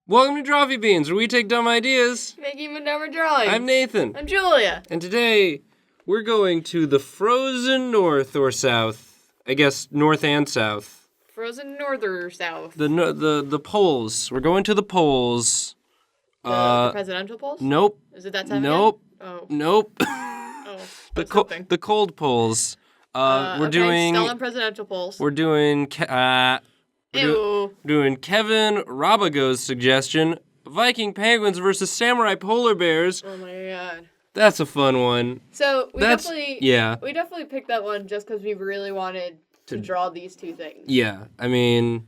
Welcome to Drawfee Beans, where we take dumb ideas. Make even dumber drawings. I'm Nathan. I'm Julia. And today, we're going to the frozen north or south. I guess north and south. Frozen north or south? The poles. We're going to the poles. The presidential poles? Nope. Is it that time Nope. again? Oh. Nope. Oh. The cold poles. We're okay, doing... still on presidential poles. We're doing... Ew. Doing Kevin Robago's suggestion, Viking penguins versus samurai polar bears. Oh my god. That's a fun one. So we definitely picked that one just because we really wanted to draw these two things. Yeah, I mean,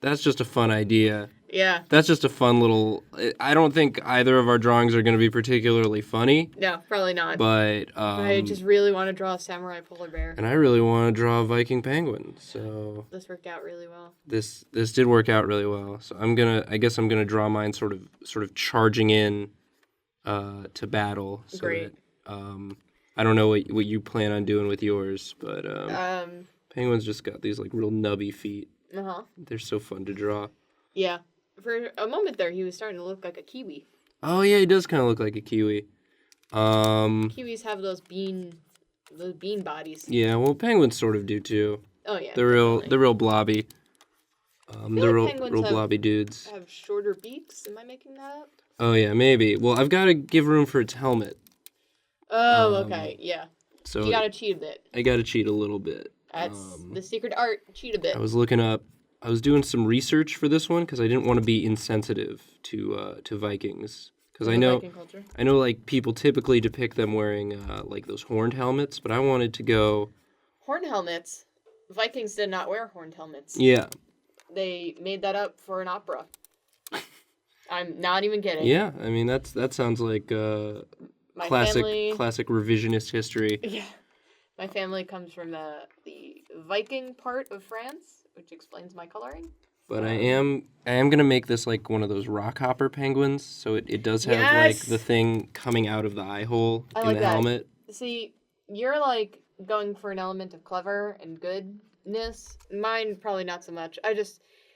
that's just a fun idea. Yeah. That's just a fun little... I don't think either of our drawings are going to be particularly funny. No, probably not. But I just really want to draw a samurai polar bear. And I really want to draw a Viking penguin, so... This worked out really well. This did work out really well. So I guess I'm gonna draw mine sort of charging in to battle. So Great. That, I don't know what you plan on doing with yours, but penguins just got these like real nubby feet. Uh-huh. They're so fun to draw. Yeah. For a moment there, he was starting to look like a kiwi. Oh yeah, he does kind of look like a kiwi. Kiwis have those bean bodies. Yeah, well, penguins sort of do too. Oh yeah. They're real blobby. They're like real blobby dudes. Have shorter beaks. Am I making that up? Oh yeah, maybe. Well, I've got to give room for its helmet. Oh, okay, yeah. So you gotta cheat a bit. I gotta cheat a little bit. That's the secret art. Cheat a bit. I was doing some research for this one because I didn't want to be insensitive to Vikings. Because I know like people typically depict them wearing like those horned helmets, but I wanted to go horned helmets. Vikings did not wear horned helmets. Yeah. They made that up for an opera. I'm not even kidding. Yeah, I mean that sounds like classic revisionist history. Yeah. My family comes from the Viking part of France, which explains my coloring. But I am gonna make this like one of those rock hopper penguins, so it does have like the thing coming out of the eye hole in the helmet. See, you're like going for an element of clever and goodness. Mine probably not so much.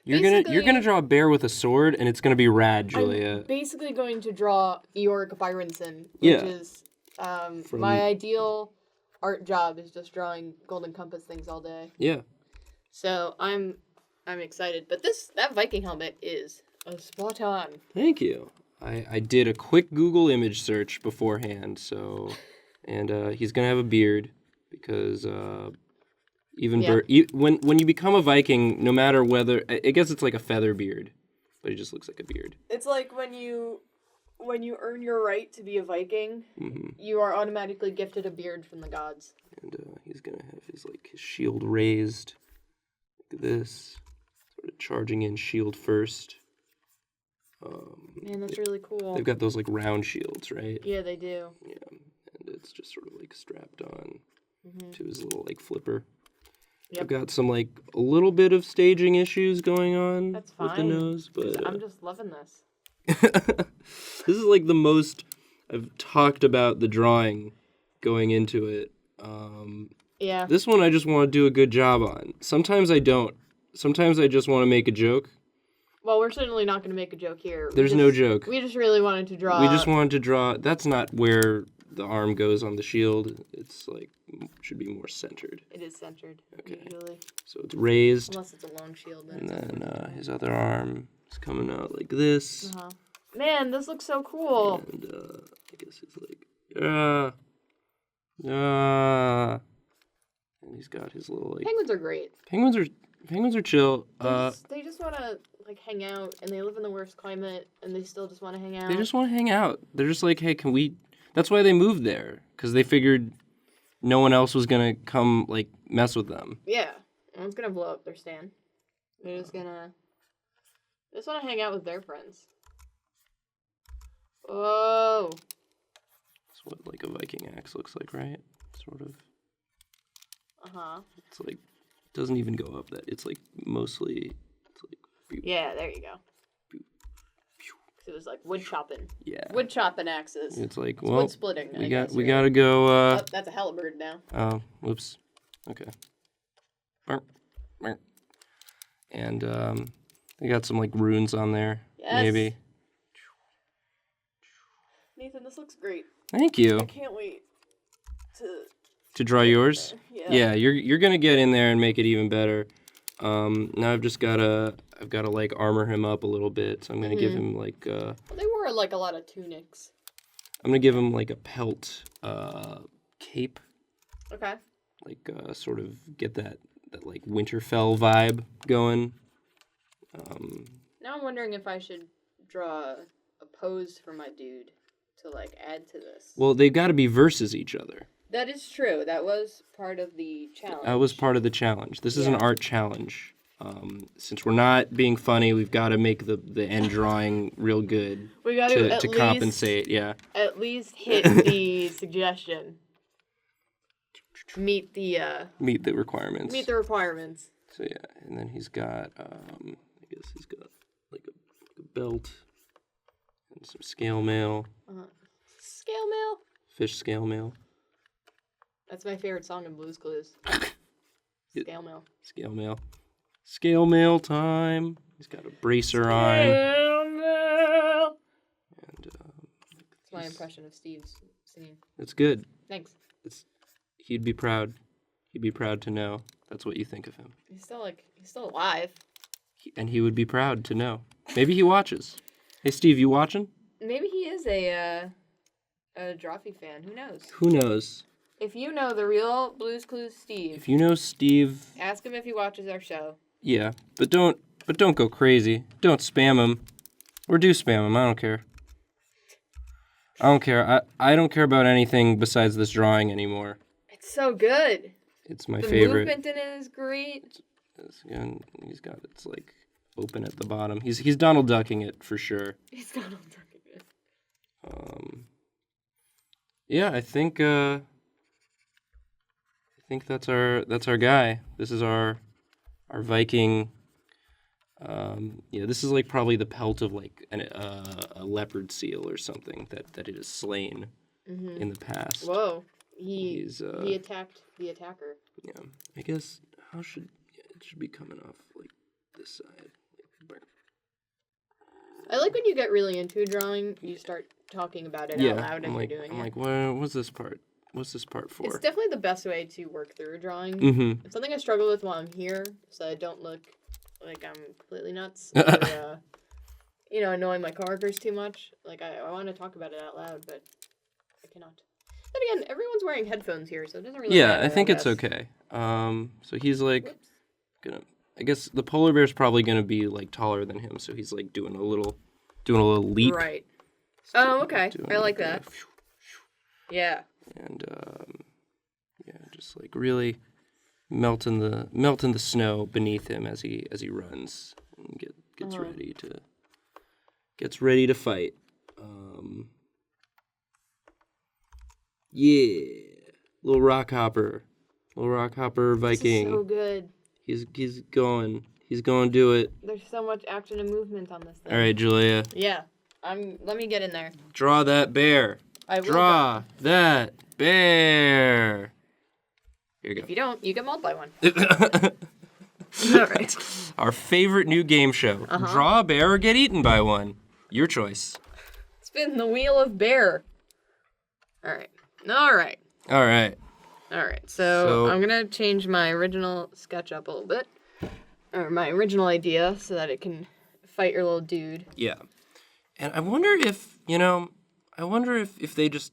You're gonna draw a bear with a sword, and it's gonna be rad, Julia. I'm basically going to draw Eork Byronson, which is my ideal art job is just drawing Golden Compass things all day. Yeah. So I'm excited, but that Viking helmet is a spot on. Thank you. I did a quick Google image search beforehand, so and he's gonna have a beard because when you become a Viking, no matter whether I guess it's like a feather beard, but he just looks like a beard. It's like when you earn your right to be a Viking, you are automatically gifted a beard from the gods. And he's gonna have his shield raised, like this, sort of charging in shield first. Man, that's really cool. They've got those round shields, right? Yeah, they do. Yeah, and it's just sort of strapped on to his little flipper. Yep. I've got some a little bit of staging issues going on with the nose, but I'm just loving this. This is the most I've talked about the drawing going into it. Yeah. This one I just want to do a good job on. Sometimes I don't. Sometimes I just want to make a joke. Well, we're certainly not going to make a joke here. There's no joke. We just really wanted to draw. We just wanted to draw. That's not where the arm goes on the shield. It's should be more centered. It is centered. Okay. Usually. So it's raised. Unless it's a long shield. And then his other arm is coming out like this. Man, this looks so cool. And I guess he's and he's got his little Penguins are great. Penguins are chill. They just want to hang out, and they live in the worst climate, and they still just want to hang out. They just want to hang out. They're just hey, can we? That's why they moved there, because they figured no one else was gonna come mess with them. Yeah, no one's gonna blow up their stand. They're just want to hang out with their friends. Whoa. That's what a Viking axe looks like, right? Sort of. It's doesn't even go up that. It's mostly. It's yeah, there you go. It was wood chopping. Yeah. Wood chopping axes. It's well, wood splitting. We gotta go. That's a halberd now. Oh, whoops. Okay. And they got some runes on there. Yes. maybe. Nathan, this looks great. Thank you. I can't wait to draw yours. Yeah, you're gonna get in there and make it even better. Now I've gotta like armor him up a little bit. So I'm gonna give him like. Well, they wore like a lot of tunics. I'm gonna give him like a pelt cape. Okay. Like sort of get that like Winterfell vibe going. Now I'm wondering if I should draw a pose for my dude to like add to this. Well, they've got to be versus each other. That is true. That was part of the challenge. That was part of the challenge. This is an art challenge. Since we're not being funny, we've got to make the end drawing real good. We got to compensate. Yeah. At least hit the suggestion. Meet the requirements. Meet the requirements. So yeah, and then he's got I guess he's got like a belt and some scale mail. Scale mail? Fish scale mail. That's my favorite song in Blue's Clues. Scale mail. Scale mail. Scale mail time. He's got a bracer on. Scale mail. And it's my impression of Steve's singing. It's good. Thanks. He'd be proud. He'd be proud to know that's what you think of him. He's still alive. And he would be proud to know. Maybe he watches. Hey, Steve, you watching? Maybe he is a Drawfee fan. Who knows? Who knows? If you know the real Blue's Clues Steve. If you know Steve, ask him if he watches our show. Yeah, but don't go crazy. Don't spam him. Or do spam him. I don't care. I don't care. I don't care about anything besides this drawing anymore. It's so good. It's my favorite. The movement in it is great. Again, it's like open at the bottom. He's Donald Ducking it for sure. He's Donald Ducking it. Yeah, I think that's our guy. This is our Viking. This is like probably the pelt of like a leopard seal or something that it has slain in the past. Whoa. He attacked the attacker. Yeah, I guess it should be coming off like this side. I like when you get really into a drawing, you start talking about it out loud as you're doing it. I'm like, what's this part? What's this part for? It's definitely the best way to work through a drawing. Mm-hmm. It's something I struggle with while I'm here, so I don't look like I'm completely nuts or, annoying my coworkers too much. Like, I want to talk about it out loud, but I cannot. Then again, everyone's wearing headphones here, so it doesn't really matter. Yeah, I think it's okay. So he's like I guess the polar bear's probably gonna be like taller than him, so he's like doing a little leap. Right. Oh, okay. I like that. Yeah. And just like really melting the snow beneath him as he runs and gets ready to fight. Little rock hopper Viking. This is so good. He's going to do it. There's so much action and movement on this thing. All right, Julia. Yeah. Let me get in there. Draw that bear. Draw that bear. Here you go. If you don't, you get mauled by one. All right. Our favorite new game show. Draw a bear or get eaten by one. Your choice. Spin the wheel of bear. All right. So I'm going to change my original sketch up a little bit. Or my original idea so that it can fight your little dude. Yeah. And I wonder if, if they just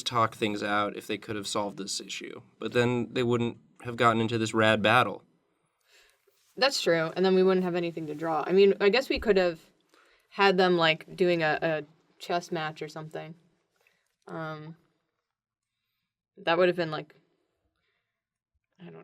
talk things out, if they could have solved this issue. But then they wouldn't have gotten into this rad battle. That's true. And then we wouldn't have anything to draw. I mean, I guess we could have had them, like, doing a chess match or something. That would have been, like, I don't know.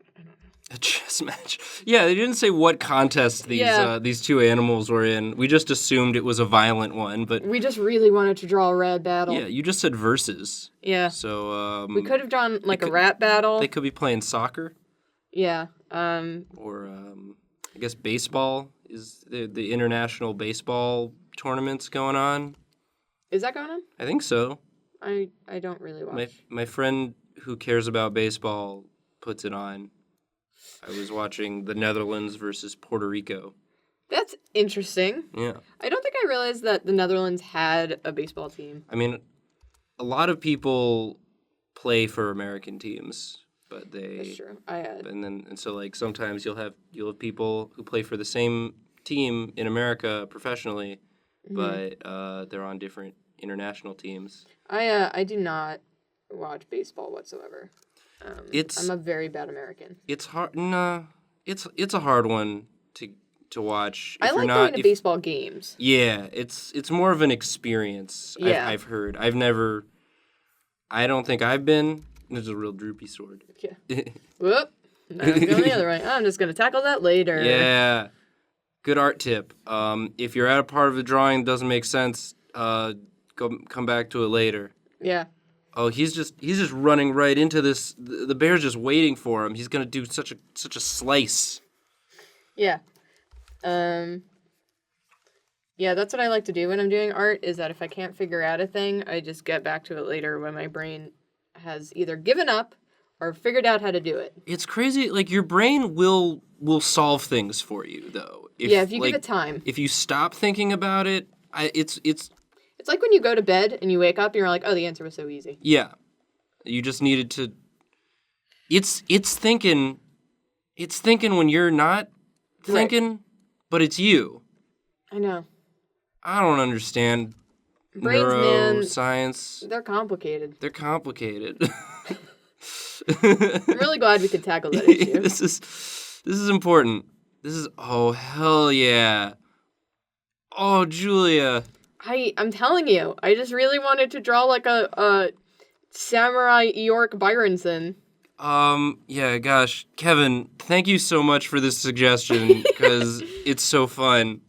A chess match. Yeah, they didn't say what contest these two animals were in. We just assumed it was a violent one, but we just really wanted to draw a rad battle. Yeah, you just said versus. Yeah. So we could have drawn like a rat battle. They could be playing soccer. Yeah. Or I guess baseball is the international baseball tournament's going on. Is that going on? I think so. I don't really watch. My friend who cares about baseball puts it on. I was watching the Netherlands versus Puerto Rico. That's interesting. Yeah. I don't think I realized that the Netherlands had a baseball team. I mean, a lot of people play for American teams, but That's true. and so like sometimes you'll have people who play for the same team in America professionally, but they're on different international teams. I do not watch baseball whatsoever. I'm a very bad American. It's hard. Nah, it's a hard one to watch. I like going to baseball games. Yeah, it's more of an experience. Yeah. I've heard. I don't think I've been. There's a real droopy sword. Yeah. Whoop. Now I'm going the other way. I'm just gonna tackle that later. Yeah. Good art tip. If you're at a part of the drawing that doesn't make sense, come back to it later. Yeah. Oh, he's just running right into this. The bear's just waiting for him. He's gonna do such a slice. Yeah. Yeah, that's what I like to do when I'm doing art, is that if I can't figure out a thing, I just get back to it later when my brain has either given up or figured out how to do it. It's crazy. Like, your brain will solve things for you, though. If you give it time. If you stop thinking about it, it's like when you go to bed and you wake up and you're like, oh, the answer was so easy. Yeah. You just needed to... It's thinking when you're not thinking, right. But it's you. I know. I don't understand brains, neuroscience. Man, they're complicated. I'm really glad we could tackle that issue. This is important. Oh, hell yeah. Oh, Julia. I'm telling you, I just really wanted to draw like a samurai Eork Byronson. Yeah, gosh. Kevin, thank you so much for this suggestion, because it's so fun.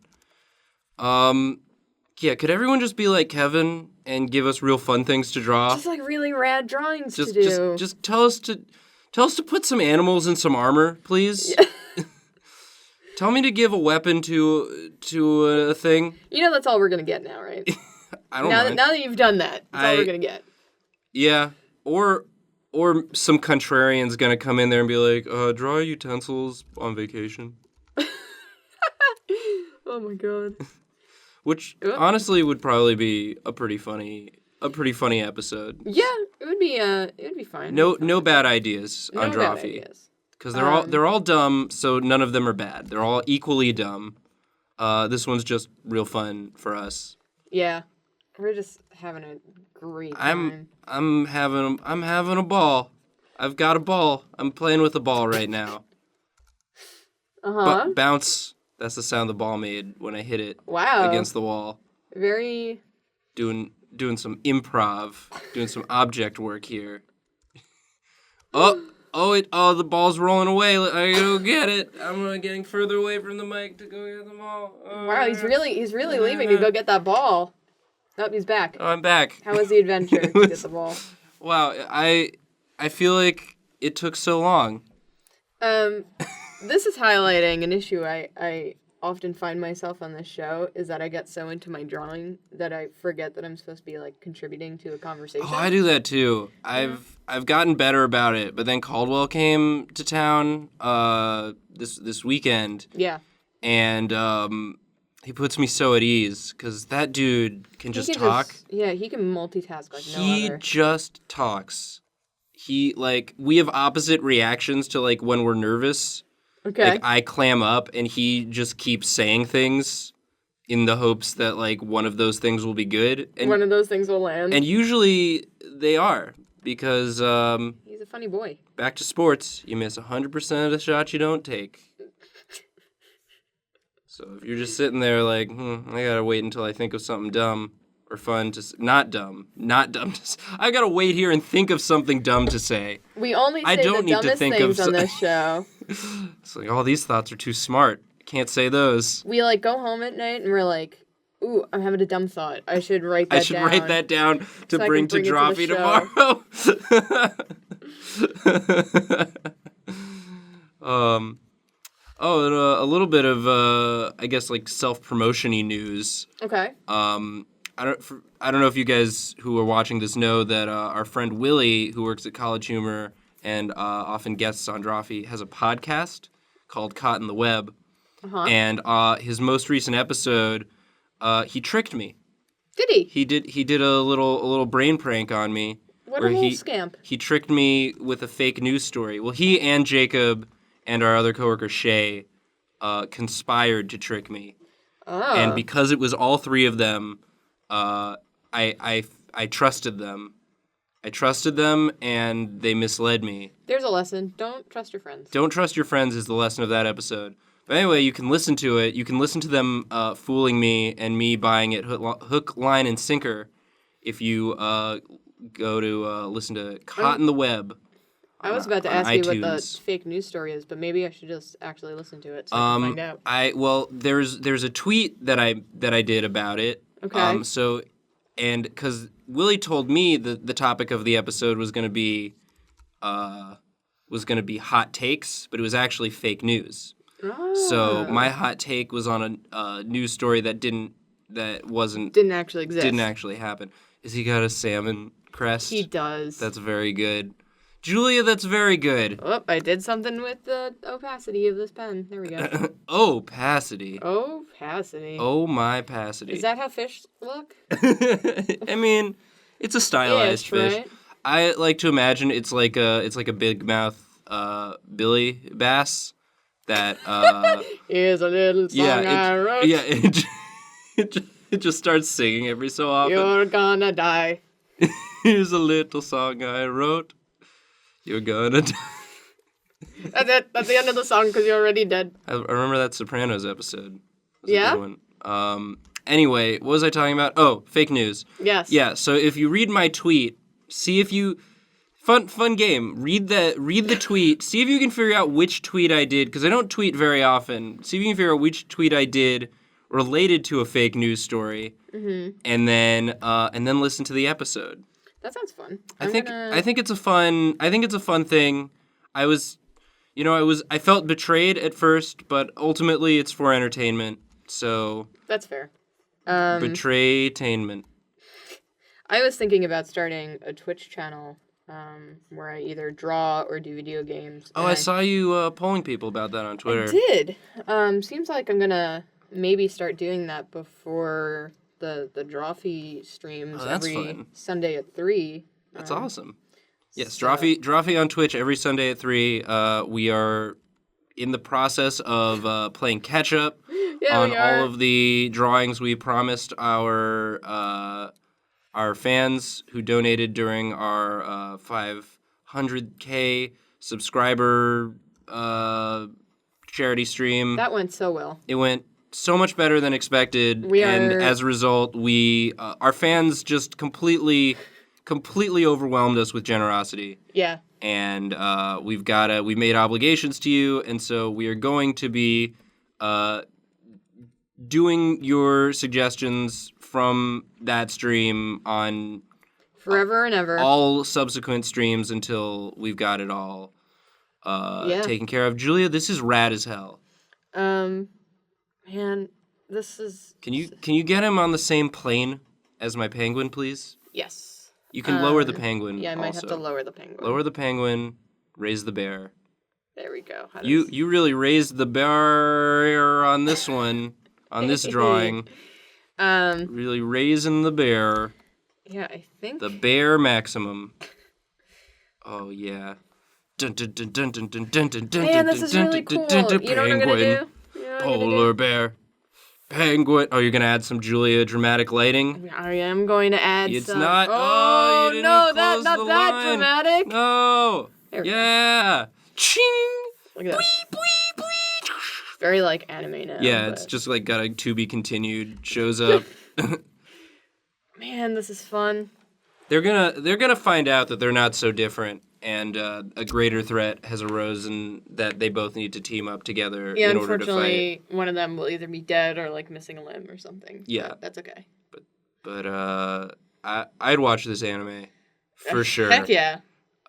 Yeah, could everyone just be like Kevin and give us real fun things to draw? Just like really rad drawings to do. Just tell us to put some animals in some armor, please. Yeah. Tell me to give a weapon to a thing. You know that's all we're gonna get now, right? I don't know. Now that you've done that, that's all we're gonna get. Yeah, or some contrarian's gonna come in there and be like, draw utensils on vacation. Oh my god. Which honestly would probably be a pretty funny episode. Yeah, it would be fine. No bad ideas on Drawfee. Because they're all dumb, so none of them are bad. They're all equally dumb. This one's just real fun for us. Yeah. We're just having a great time. I'm having a ball. I've got a ball. I'm playing with a ball right now. Bounce. That's the sound the ball made when I hit it against the wall. Very... Doing some improv, doing some object work here. The ball's rolling away. I gotta go get it. I'm getting further away from the mic to go get the ball. Wow, he's really leaving to go get that ball. Nope, he's back. Oh, I'm back. How was the adventure to get the ball? Wow, I feel like it took so long. This is highlighting an issue I often find myself on this show, is that I get so into my drawing that I forget that I'm supposed to be like contributing to a conversation. Oh, I do that too. I've gotten better about it, but then Caldwell came to town this weekend. Yeah. And he puts me so at ease, because that dude can just talk. He can multitask like no other. He just talks. We have opposite reactions to like when we're nervous. Okay. Like, I clam up, and he just keeps saying things in the hopes that, like, one of those things will be good. And one of those things will land. And usually they are, because... he's a funny boy. Back to sports, you miss 100% of the shots you don't take. So if you're just sitting there like, I gotta wait until I think of something dumb or fun to... Not dumb to say. I gotta wait here and think of something dumb to say. We only say the dumbest things on this show. It's like, all these thoughts are too smart. Can't say those. We, like, go home at night and we're like, ooh, I'm having a dumb thought. I should write that down. Write that down to bring to Drawfee tomorrow. And a little bit of, I guess, like, self-promotion-y news. Okay. I don't know if you guys who are watching this know that our friend Willie, who works at College Humor and often guests on Drawfee, has a podcast called Caught in the Web. And his most recent episode, he tricked me. Did he? He did a little brain prank on me. What a little scamp. He tricked me with a fake news story. Well, he and Jacob and our other coworker Shay conspired to trick me. Oh. And because it was all three of them, I trusted them. I trusted them, and they misled me. There's a lesson. Don't trust your friends. Don't trust your friends is the lesson of that episode. But anyway, you can listen to it. You can listen to them fooling me and me buying it hook, line, and sinker if you go to listen to Caught in the Web. I was about to ask you what iTunes. the fake news story is, but maybe I should just actually listen to it so I can find out. Well, there's a tweet that I did about it. Okay. And because Willie told me the topic of the episode was going to be hot takes, but it was actually fake news. Oh. So my hot take was on a news story that didn't actually exist. Didn't actually happen. Is he got a salmon crest? He does. That's very good. Julia, that's very good. Oh, I did something with the opacity of this pen. There we go. Opacity. Opacity. Oh, my pacity. Is that how fish look? I mean, it's a stylized fish. Right? I like to imagine it's like a big mouth Billy bass that Here's a little song I wrote. Yeah, it just starts singing every so often. You're gonna die. Here's a little song I wrote. You're gonna die. That's it. That's the end of the song because you're already dead. I remember that Sopranos episode. It was Yeah? a good one. Anyway, what was I talking about? Oh, fake news. Yes. Yeah, so if you read my tweet, see if you... Fun game. Read the tweet. See if you can figure out which tweet I did, because I don't tweet very often. See if you can figure out which tweet I did related to a fake news story, and then listen to the episode. That sounds fun. I think it's a fun thing. I felt betrayed at first, but ultimately it's for entertainment. So that's fair. Betraytainment. I was thinking about starting a Twitch channel where I either draw or do video games. Oh, I saw you polling people about that on Twitter. I did. Seems like I'm gonna maybe start doing that before the Drawfee streams every fun. Sunday at 3. That's awesome. Yes, Drawfee on Twitch every Sunday at 3. We are in the process of playing catch up on all of the drawings we promised our fans who donated during our 500K subscriber charity stream. That went so well. It went so much better than expected, and as a result, our fans just completely overwhelmed us with generosity. Yeah. And we've made obligations to you, and so we are going to be doing your suggestions from that stream on forever and ever. All subsequent streams until we've got it all taken care of. Julia, this is rad as hell. Man, this is... Can you get him on the same plane as my penguin, please? Yes. You can lower the penguin. Yeah, I might have to lower the penguin. Lower the penguin, raise the bear. There we go. You really raised the bear on this one, on this drawing. Really raising the bear. Yeah, I think... The bear maximum. Oh, yeah. Dun, dun, dun, dun, dun, dun, dun, dun, dun, Man, this is really cool. You know what I'm going to do? Polar bear. Penguin. Oh, you're going to add some Julia dramatic lighting? I am going to add it's some... not... Oh, you didn't no, close not the that line. dramatic. No. Yeah. Ching. Look at that. Bwee, bwee, bwee. Very, like, anime now. Yeah, it's just, like, got a to be continued. Shows up. Man, this is fun. They're gonna find out that they're not so different, and a greater threat has arisen that they both need to team up together in order to fight. Unfortunately, one of them will either be dead or like missing a limb or something. Yeah, but that's okay. But I'd watch this anime for sure. Heck yeah.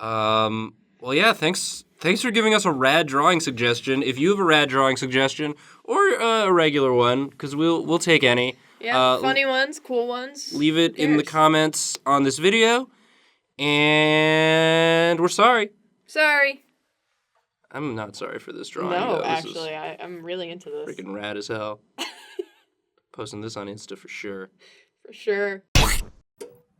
Well, yeah. Thanks for giving us a rad drawing suggestion. If you have a rad drawing suggestion or a regular one, because we'll take any. Yeah, funny ones, cool ones. Leave it in the comments on this video. And we're sorry. Sorry. I'm not sorry for this drawing. No, though. actually, I'm really into this. Freaking rad as hell. Posting this on Insta for sure. For sure.